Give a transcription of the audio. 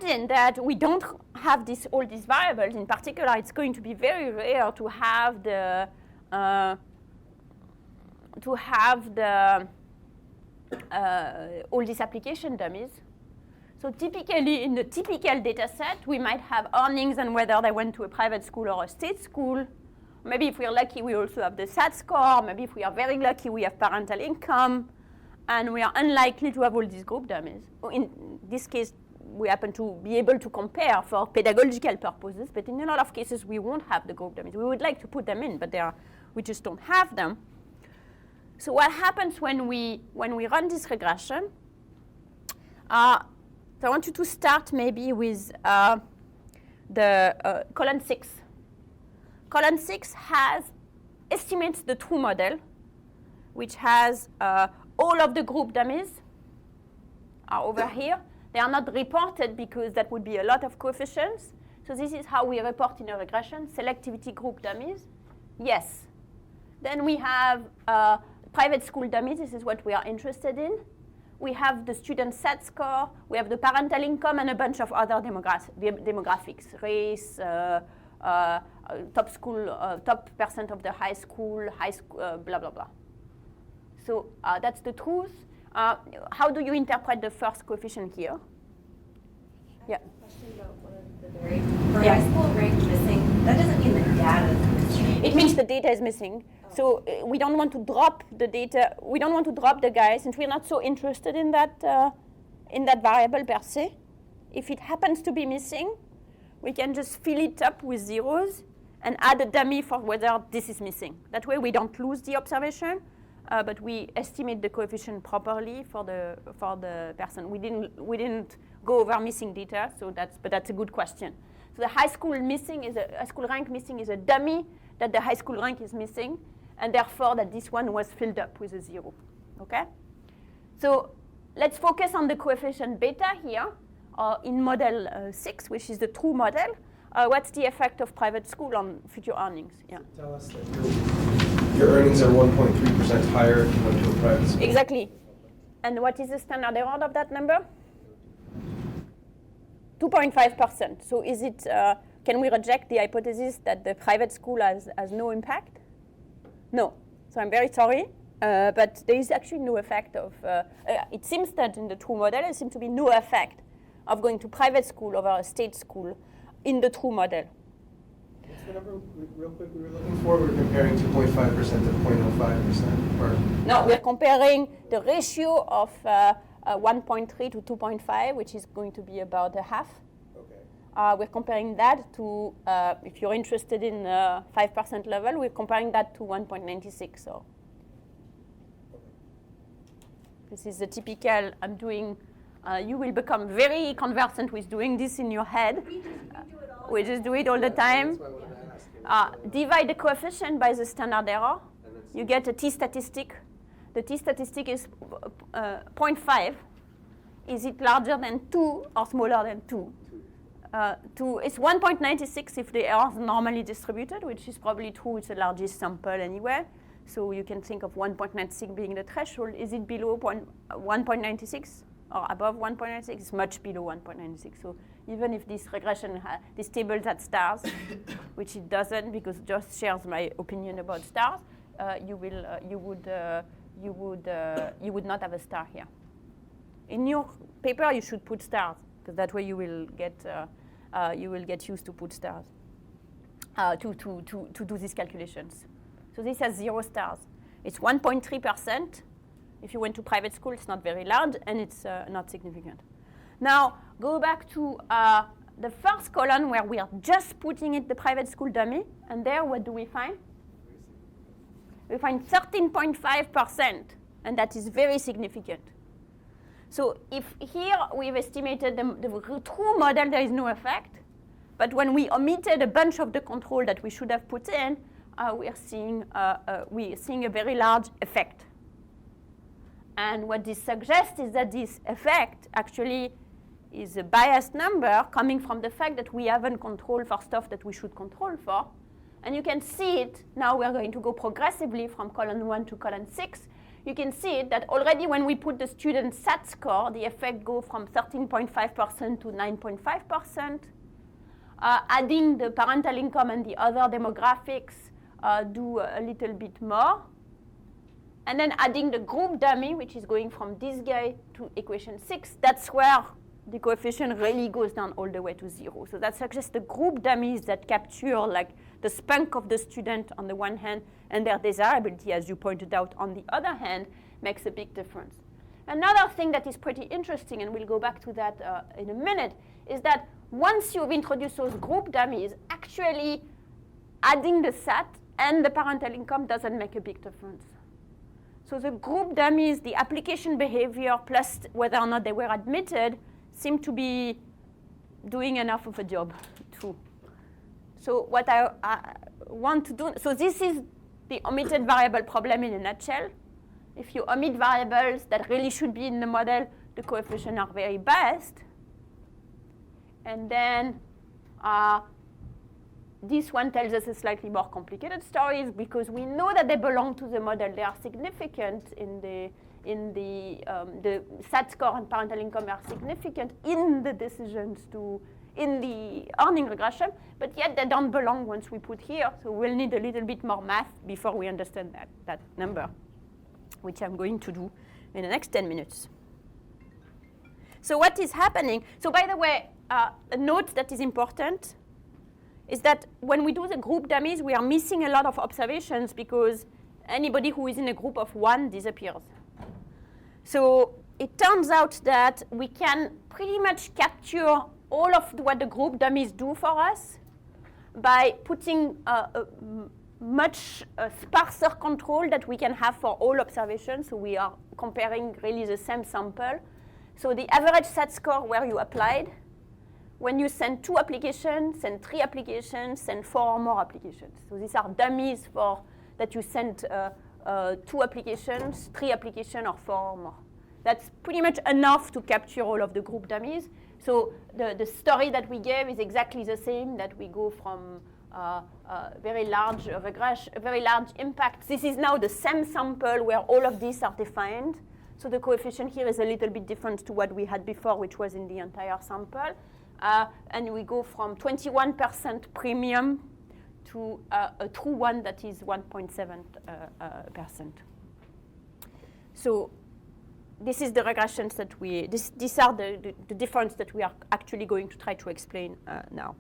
imagine that we don't have all these variables. In particular, it's going to be very rare to have all these application dummies. So typically, in the typical data set, we might have earnings and whether they went to a private school or a state school. Maybe if we're lucky, we also have the SAT score. Maybe if we are very lucky, we have parental income. And we are unlikely to have all these group dummies. In this case, we happen to be able to compare for pedagogical purposes, but in a lot of cases, we won't have the group dummies. We would like to put them in, but we just don't have them. So what happens when we run this regression? So I want you to start maybe with the column 6. Column 6 estimates the true model, which has all of the group dummies are over here. They are not reported because that would be a lot of coefficients. So this is how we report in a regression, selectivity group dummies. Yes. Then we have private school dummies. This is what we are interested in. We have the student SAT score. We have the parental income and a bunch of other demographics, race, top percent of the high school, blah, blah, blah. So that's the truth. How do you interpret the first coefficient here? Yeah. Question about one of the variables. For high school rank missing, that doesn't mean the data is missing. It means the data is missing. Oh. So we don't want to drop the data. We don't want to drop the guy since we're not so interested in that variable per se. If it happens to be missing, we can just fill it up with zeros and add a dummy for whether this is missing. That way we don't lose the observation. But we estimate the coefficient properly for the person. We didn't go over missing data, but that's a good question. So the high school rank missing is a dummy that the high school rank is missing, and therefore that this one was filled up with a 0. Okay? So let's focus on the coefficient beta here in model 6, which is the true model. What's the effect of private school on future earnings? Yeah. So tell us that your earnings are 1.3% higher if you went to a private school. Exactly. And what is the standard error of that number? 2.5%. So is it? Can we reject the hypothesis that the private school has no impact? No. So I'm very sorry, but there is actually no effect of. It seems that in the true model, there seems to be no effect of going to private school over a state school in the true model. What's the number, real quick, we were looking for? We're comparing 2.5% to 0.05%? No, we're comparing the ratio of 1.3 to 2.5, which is going to be about a half. Okay. We're comparing that to, if you're interested in 5% level, we're comparing that to 1.96. So okay. This is the typical, I'm doing, you will become very conversant with doing this in your head. We just do it all the time. Divide the coefficient by the standard error. You get a t-statistic. The t-statistic is 0.5. Is it larger than 2 or smaller than 2? 2. It's 1.96 if the error is normally distributed, which is probably true. It's the largest sample anyway. So you can think of 1.96 being the threshold. Is it below 1.96 or above 1.96? It's much below 1.96. So even if this regression, this table had stars, which it doesn't because it just shares my opinion about stars, you would not have a star here. In your paper, you should put stars because that way you will get used to put stars to do these calculations. So this has 0 stars. It's 1.3%. If you went to private school, it's not very large, and it's not significant. Now, go back to the first column where we are just putting it the private school dummy, and there, what do we find? We find 13.5%, and that is very significant. So if here we've estimated the true model, there is no effect, but when we omitted a bunch of the control that we should have put in, we are seeing a very large effect. And what this suggests is that this effect actually is a biased number coming from the fact that we haven't controlled for stuff that we should control for. And you can see it. Now we're going to go progressively from column 1 to column 6. you can see that already when we put the student SAT score, the effect goes from 13.5% to 9.5%. Adding the parental income and the other demographics do a little bit more. And then adding the group dummy, which is going from this guy to equation 6, that's where the coefficient really goes down all the way to 0. So that's just the group dummies that capture like the spunk of the student on the one hand and their desirability, as you pointed out, on the other hand, makes a big difference. Another thing that is pretty interesting, and we'll go back to that in a minute, is that once you've introduced those group dummies, actually adding the SAT and the parental income doesn't make a big difference. So the group dummies, the application behavior, plus whether or not they were admitted, seem to be doing enough of a job too. So what I want to do, so this is the omitted variable problem in a nutshell. If you omit variables that really should be in the model, the coefficients are very biased. And then this one tells us a slightly more complicated story because we know that they belong to the model. They are significant in the SAT score and parental income are significant in the decisions in the earning regression, but yet they don't belong once we put here. So we'll need a little bit more math before we understand that number, which I'm going to do in the next 10 minutes. So what is happening? So by the way, a note that is important is that when we do the group dummies, we are missing a lot of observations because anybody who is in a group of 1 disappears. So it turns out that we can pretty much capture all of what the group dummies do for us by putting a much sparser control that we can have for all observations. So we are comparing really the same sample. So the average SAT score where you applied, when you send 2 applications, send 3 applications, send 4 or more applications. So these are dummies for that you send 2 applications, 3 applications, or 4 or more. That's pretty much enough to capture all of the group dummies. So the story that we gave is exactly the same, that we go from very large regression, very large impact. This is now the same sample where all of these are defined. So the coefficient here is a little bit different to what we had before, which was in the entire sample. And we go from 21% premium to a true one that is 1.7%. So this is the regressions that these are the difference that we are actually going to try to explain now.